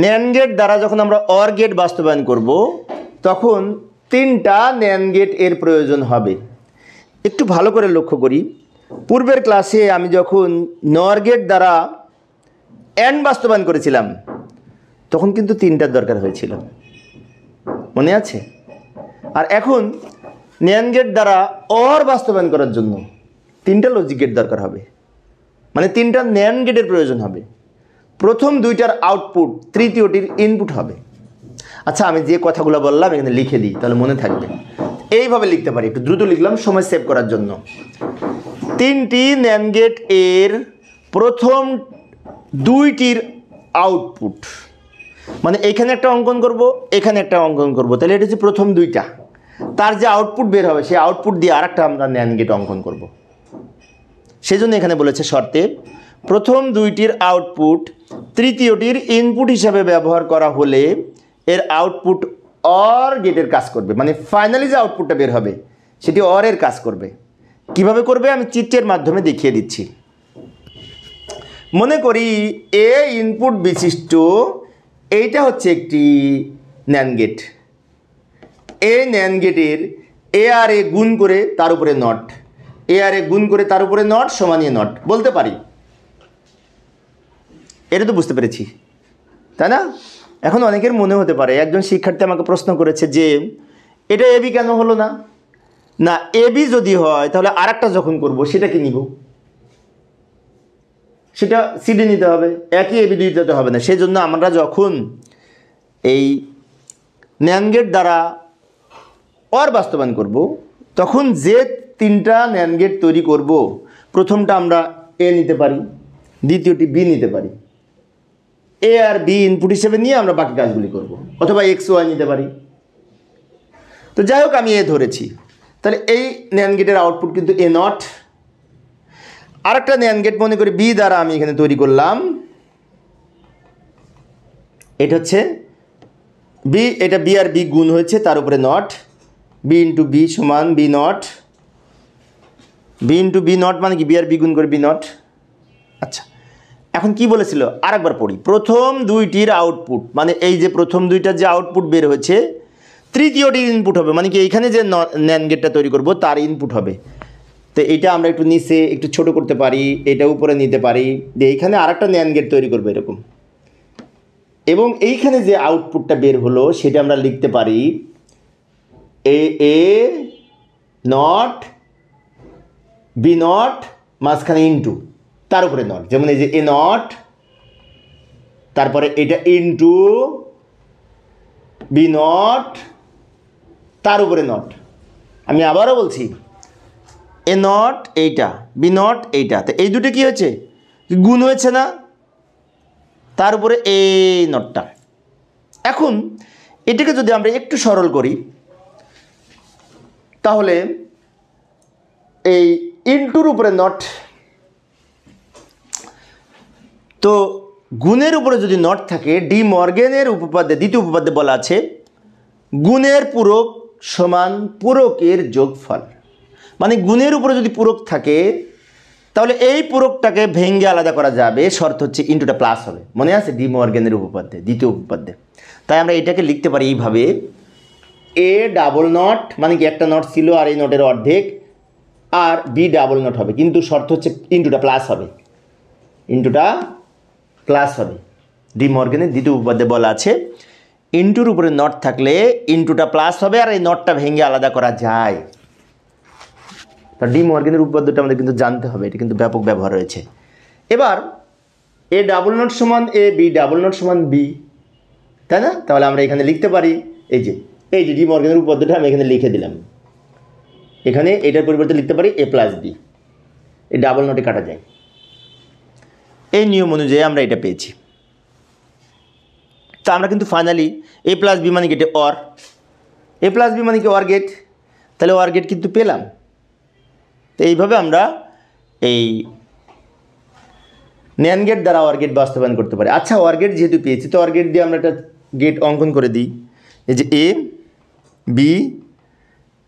NAND gate দ্বারা যখন আমরা অর গেট বাস্তবায়ন করব তখন 3টা ন্যান্ড গেট এর প্রয়োজন হবে। একটু ভালো করে লক্ষ্য করি, পূর্বের ক্লাসে আমি যখন নর গেট দ্বারা অ্যান্ড বাস্তবায়ন করেছিলাম তখন কিন্তু 3টার দরকার হয়েছিল, মনে আছে? আর এখন ন্যান্ড গেট দ্বারা অর বাস্তবায়ন করার জন্য 3টা লজিক গেট দরকার হবে, মানে 3টা ন্যান্ড গেটের প্রয়োজন হবে। প্রথম 2টার আউটপুট তৃতীয়টির ইনপুট হবে। আচ্ছা, আমি যে কথাগুলো বললাম এখানে লিখে দিই, তাহলে মনে থাকবে। এইভাবে লিখতে পারি, একটু দ্রুত লিখলাম সময় সেভ করার জন্য। 3টি ন্যান্ড গেট এর প্রথম 2টির আউটপুট, মানে এখানে একটা অঙ্কন করব, এখানে একটা অঙ্কন করব, তাহলে এটা হচ্ছে প্রথম 2টা। তার যে আউটপুট বের হবে সেই আউটপুট দিয়ে আরেকটা আমরা ন্যান্ড গেট অঙ্কন করব। সেজন্য এখানে বলেছে শর্তে প্রথম 2টির আউটপুট তৃতীয়টির ইনপুট হিসাবে ব্যবহার করা হলে এর আউটপুট অর গেটের কাজ করবে, মানে ফাইনালি যে আউটপুটটা বের হবে সেটি অর এর কাজ করবে। কিভাবে করবে আমি চিত্রের মাধ্যমে দেখিয়ে দিচ্ছি। মনে করি এ ইনপুট বিশিষ্ট এইটা হচ্ছে একটি ন্যান্ড গেট। এ ন্যান্ড গেটের এ আর এ গুণ করে তার উপরে নট, এ আর এ গুণ করে তার উপরে নট সমানিয়ে নট বলতে পারি। এটা তো বুঝতে পেরেছি, তাই না? এখন অনেকের মনে হতে পারে, একজন শিক্ষার্থী আমাকে প্রশ্ন করেছে যে এটা এবি কেন হলো না? না, এবি যদি হয় তাহলে আরেকটা যখন করব সেটাকে নিব, সেটা সিডি নিতে হবে, একই এবি দিতে হবে না। সেই জন্য আমরা যখন এই ন্যান্ড গেট দ্বারা অর বাস্তবায়ন করব তখন যে 3টা ন্যান্ড গেট তৈরি করব, প্রথমটা আমরা এ নিতে পারি, দ্বিতীয়টি বি নিতে পারি। এ আর বি ইনপুট হিসেবে নিয়ে আমরা বাকি কাজগুলি করব, অথবা এক্স ওয়াই নিতে পারি। তো যাই হোক, আমি এ ধরেছি, তাহলে এই ন্যান্ড গেটের আউটপুট কিন্তু এ নট। আরেকটা ন্যান্ড গেট মনে করি বি দ্বারা আমি এখানে তৈরি করলাম, এটা হচ্ছে বি, এটা বি আর বি গুণ হয়েছে তার উপরে নট, বি ইন্টু বি সমান B not, B into B not মানে কি বি আর বি গুণ করে বি নট। আচ্ছা, এখন কি বলেছিল আরেকবার পড়ি। প্রথম 2টির আউটপুট, মানে এই যে প্রথম 2টার যে আউটপুট বের হয়েছে তৃতীয়টির ইনপুট হবে, মানে কি এইখানে যে ন্যান্ড গেটটা তৈরি করব তার ইনপুট হবে। তো এটা আমরা একটু নিচে একটু ছোট করতে পারি, এটা উপরে নিতে পারি, যে এইখানে আরেকটা ন্যান্ড গেট তৈরি করবো এরকম। এবং এইখানে যে আউটপুটটা বের হলো সেটা আমরা লিখতে পারি এ নট বি নট মাঝখানে ইনটু তার উপরে নট, যেমন এই যে এ নট, তারপরে এটা ইনটু বি নট তার উপরে নট। আমি আবারও বলছি, এ নট এইটা, বি নট এইটা, তো এই দুটো কি হয়েছে? গুণ হয়েছে না? তার উপরে এই নটটা। এখন এটাকে যদি আমরা একটু সরল করি তাহলে এই ইনটুর উপরে নট, তো গুণের উপরে যদি নট থাকে, ডি মর্গেনের উপপাদ্যে দ্বিতীয় উপপাদ্যে বলা আছে গুণের পূরক সমান পূরকের যোগফল। মানে গুণের উপরে যদি পূরক থাকে তাহলে এই পূরকটাকে ভেঙে আলাদা করা যাবে, শর্ত হচ্ছে ইনটুটা প্লাস হবে। মনে আছে ডি মর্গেনের উপপাদ্যে দ্বিতীয় উপপাদ্যে? তাই আমরা এটাকে লিখতে পারি এইভাবে, এ ডাবল নট মানে কি একটা নট ছিল আর এই নটের অর্ধেক, আর বি ডাবল নট হবে, কিন্তু শর্ত হচ্ছে ইনটুটা প্লাস হবে, ইনটুটা প্লাস হবে। ডি মর্গেনের দ্বিতীয় উপপাদ্যে বলা আছে ইনটুর উপরে নট থাকলে ইনটুটা প্লাস হবে আর এই নটটা ভেঙে আলাদা করা যায়। তো ডি মর্গেনের উপপাদ্যটা আমাদের কিন্তু জানতে হবে, এটা কিন্তু ব্যাপক ব্যবহার রয়েছে। এবার এ ডাবল নট সমান এ, বি ডাবল নট সমান বি, তাই না? তাহলে আমরা এখানে লিখতে পারি এই যে ডি মর্গেনের উপপাদ্যটা আমি এখানে লিখে দিলাম, এখানে এটার পরিবর্তে লিখতে পারি এ প্লাস বি, এই ডাবল নটে কাটা যায়। এই নিয়ম অনুযায়ী আমরা এটা পেয়েছি। তা আমরা কিন্তু ফাইনালি এ প্লাস বি মানে গেটে অর, এ প্লাস বি মানে কি অর গেট, তাহলে অর গেট কিন্তু পেলাম। তো এইভাবে আমরা এই ন্যান্ড গেট দ্বারা অর গেট বাস্তবায়ন করতে পারি। আচ্ছা, অর গেট যেহেতু পেয়েছি তো অর গেট দিয়ে আমরা একটা গেট অঙ্কন করে দিই। এই যে এ বি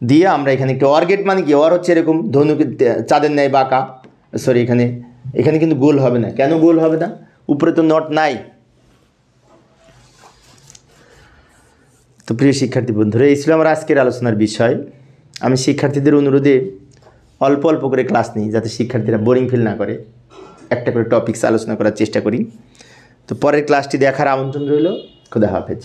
দিয়ে আমরা এখানে একটু অর গেট মানে কি, অর হচ্ছে এরকম ধনুকের চাঁদের ন্যায় বাঁকা, সরি এখানে কিন্তু গোল হবে না। কেন গোল হবে না? উপরে তো নট নাই, তো প্রিয় শিক্ষার্থী বন্ধুরা, এই ছিল আমার আজকের আলোচনার বিষয়। আমি শিক্ষার্থীদের অনুরোধে অল্প অল্প করে ক্লাস নিই, যাতে শিক্ষার্থীরা বোরিং ফিল না করে, একটা করে টপিকস আলোচনা করার চেষ্টা করি। তো পরের ক্লাসটি দেখার আমন্ত্রণ রইল। খোদা হাফেজ।